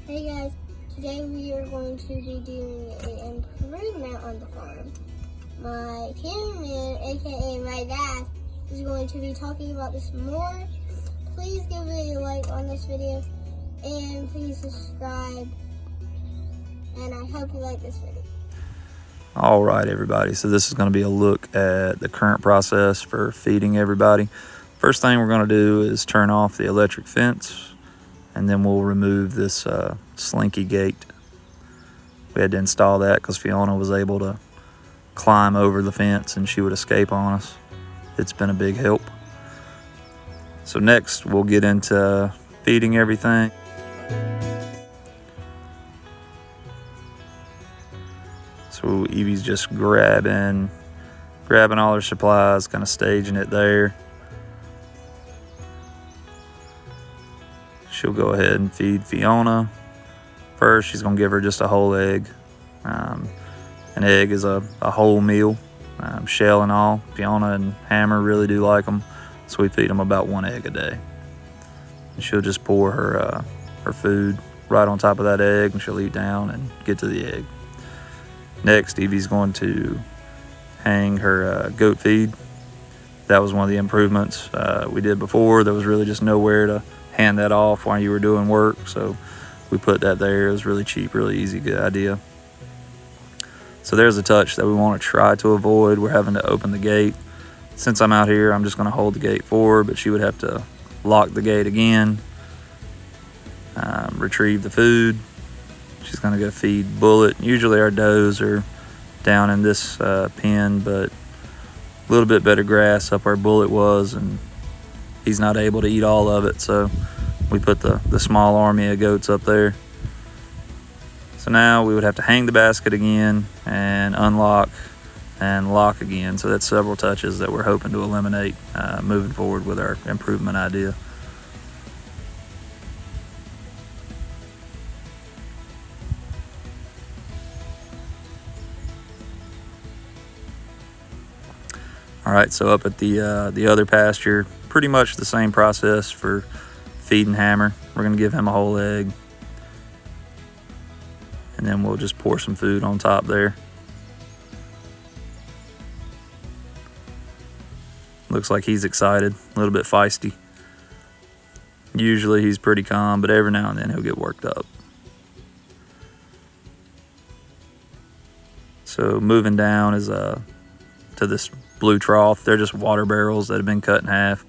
Hey guys, today we are going to be doing an improvement on the farm. My cameraman, aka my dad, is going to be talking about this more. Please give a like on this video and please subscribe. And I hope you like this video. All right, everybody. So this is going to be a look at the current process for feeding everybody. First thing we're going to do is turn off the electric fence, and then we'll remove this slinky gate. We had to install that because Fiona was able to climb over the fence and she would escape on us. It's been a big help. So next we'll get into feeding everything. So Evie's just grabbing all her supplies, kind of staging it there. She'll go ahead and feed Fiona. First, she's gonna give her just a whole egg. An egg is a whole meal, shell and all. Fiona and Hammer really do like them, so we feed them about 1 egg a day. And she'll just pour her food right on top of that egg, and she'll eat down and get to the egg. Next, Evie's going to hang her goat feed. That was one of the improvements we did before. There was really just nowhere to hand that off while you were doing work, so we put that there. It was really cheap, really easy, good idea. So there's a touch that we want to try to avoid. We're having to open the gate. Since I'm out here, I'm just going to hold the gate forward, but she would have to lock the gate again, retrieve the food. She's going to go feed Bullet. Usually our does are down in this pen, but a little bit better grass up where Bullet was, and he's not able to eat all of it, so we put the small army of goats up there. So now we would have to hang the basket again and unlock and lock again. So that's several touches that we're hoping to eliminate moving forward with our improvement idea. All right, so up at the other pasture, pretty much the same process for feeding Hammer. We're gonna give him a whole egg, and then we'll just pour some food on top there. Looks like he's excited, a little bit feisty. Usually he's pretty calm, but every now and then he'll get worked up. So moving down is to this blue trough. They're just water barrels that have been cut in half.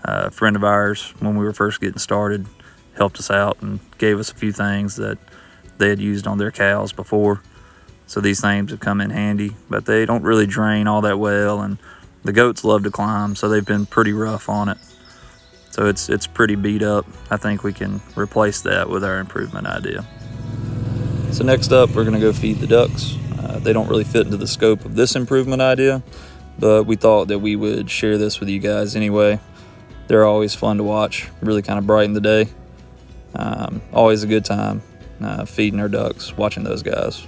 A friend of ours, when we were first getting started, helped us out and gave us a few things that they had used on their cows before. So these things have come in handy, but they don't really drain all that well, and the goats love to climb, so they've been pretty rough on it. So it's pretty beat up. I think we can replace that with our improvement idea. So next up, we're gonna go feed the ducks. They don't really fit into the scope of this improvement idea, but we thought that we would share this with you guys anyway. They're always fun to watch, really kind of brighten the day. Always a good time feeding our ducks, watching those guys.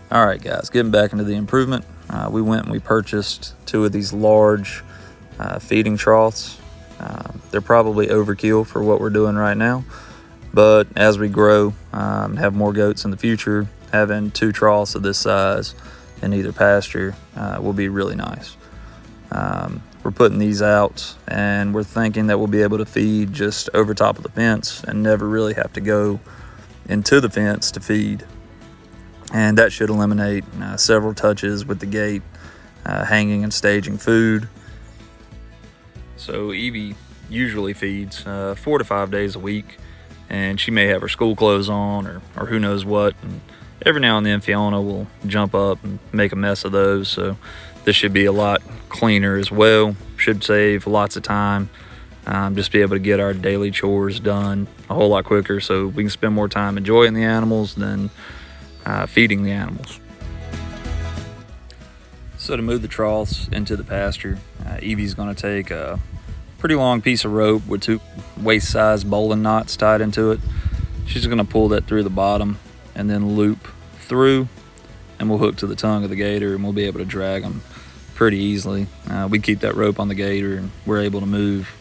All right, guys, getting back into the improvement. We went and we purchased 2 of these large feeding troughs. They're probably overkill for what we're doing right now, but as we grow and have more goats in the future, having 2 troughs of this size in either pasture will be really nice. We're putting these out, and we're thinking that we'll be able to feed just over top of the fence and never really have to go into the fence to feed. And that should eliminate several touches with the gate, hanging and staging food. So Evie usually feeds 4 to 5 days a week, and she may have her school clothes on or who knows what. And every now and then Fiona will jump up and make a mess of those, so this should be a lot cleaner as well. Should save lots of time, just be able to get our daily chores done a whole lot quicker, so we can spend more time enjoying the animals than feeding the animals. So to move the troughs into the pasture, Evie's going to take a pretty long piece of rope with 2 waist-sized bowling knots tied into it. She's going to pull that through the bottom and then loop through, and we'll hook to the tongue of the gator, and we'll be able to drag them pretty easily. We keep that rope on the gator, and we're able to move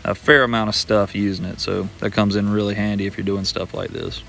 a fair amount of stuff using it, so that comes in really handy if you're doing stuff like this.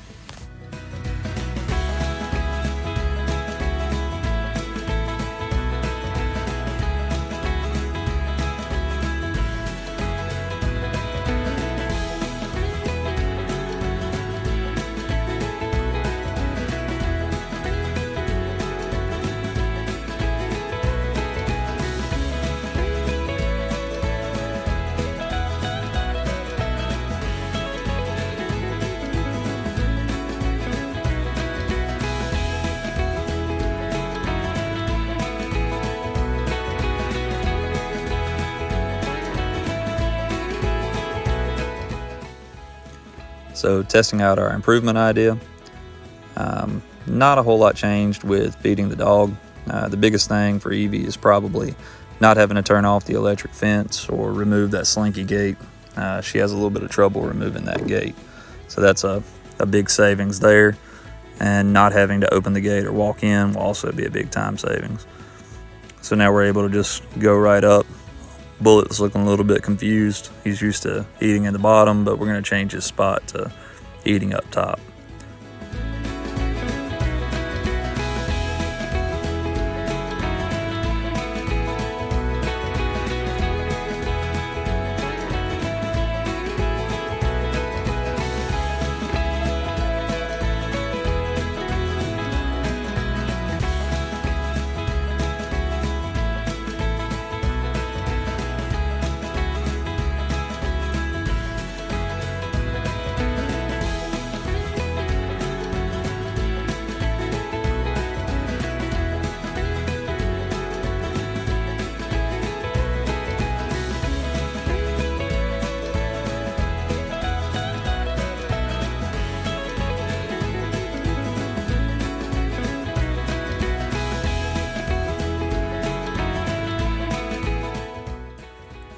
So testing out our improvement idea, not a whole lot changed with feeding the dog. The biggest thing for Evie is probably not having to turn off the electric fence or remove that slinky gate. She has a little bit of trouble removing that gate. So that's a big savings there. And not having to open the gate or walk in will also be a big time savings. So now we're able to just go right up. Bullet's looking a little bit confused. He's used to eating in the bottom, but we're going to change his spot to eating up top.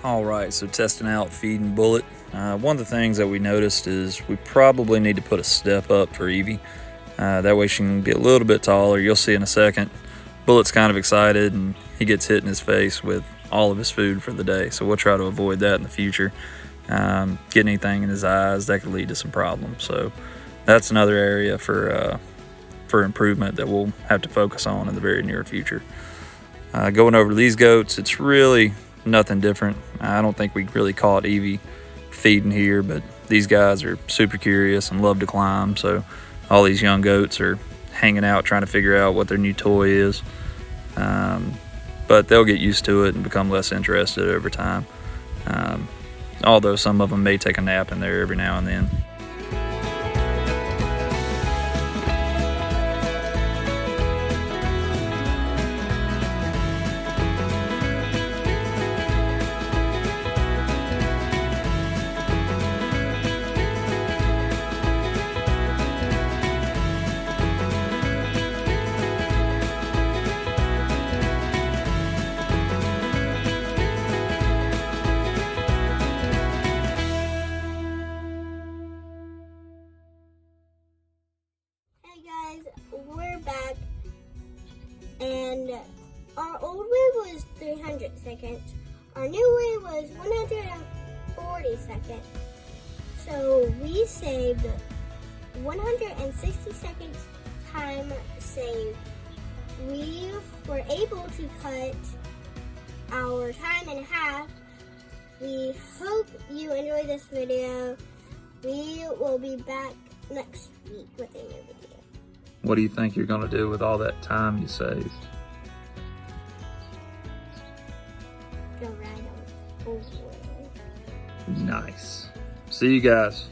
All right, so testing out feeding Bullet. One of the things that we noticed is we probably need to put a step up for Evie. That way she can be a little bit taller. You'll see in a second. Bullet's kind of excited and he gets hit in his face with all of his food for the day. So we'll try to avoid that in the future. Getting anything in his eyes, that could lead to some problems. So that's another area for improvement that we'll have to focus on in the very near future. Going over to these goats, it's really nothing different. I don't think we really caught Evie feeding here, but these guys are super curious and love to climb, so all these young goats are hanging out trying to figure out what their new toy is. But they'll get used to it and become less interested over time, although some of them may take a nap in there every now and then. Guys, we're back, and our old way was 300 seconds. Our new way was 140 seconds. So we saved 160 seconds time saved. We were able to cut our time in half. We hope you enjoyed this video. We will be back next week with a new video. What do you think you're going to do with all that time you saved? Go ride on Old World. Nice. See you guys.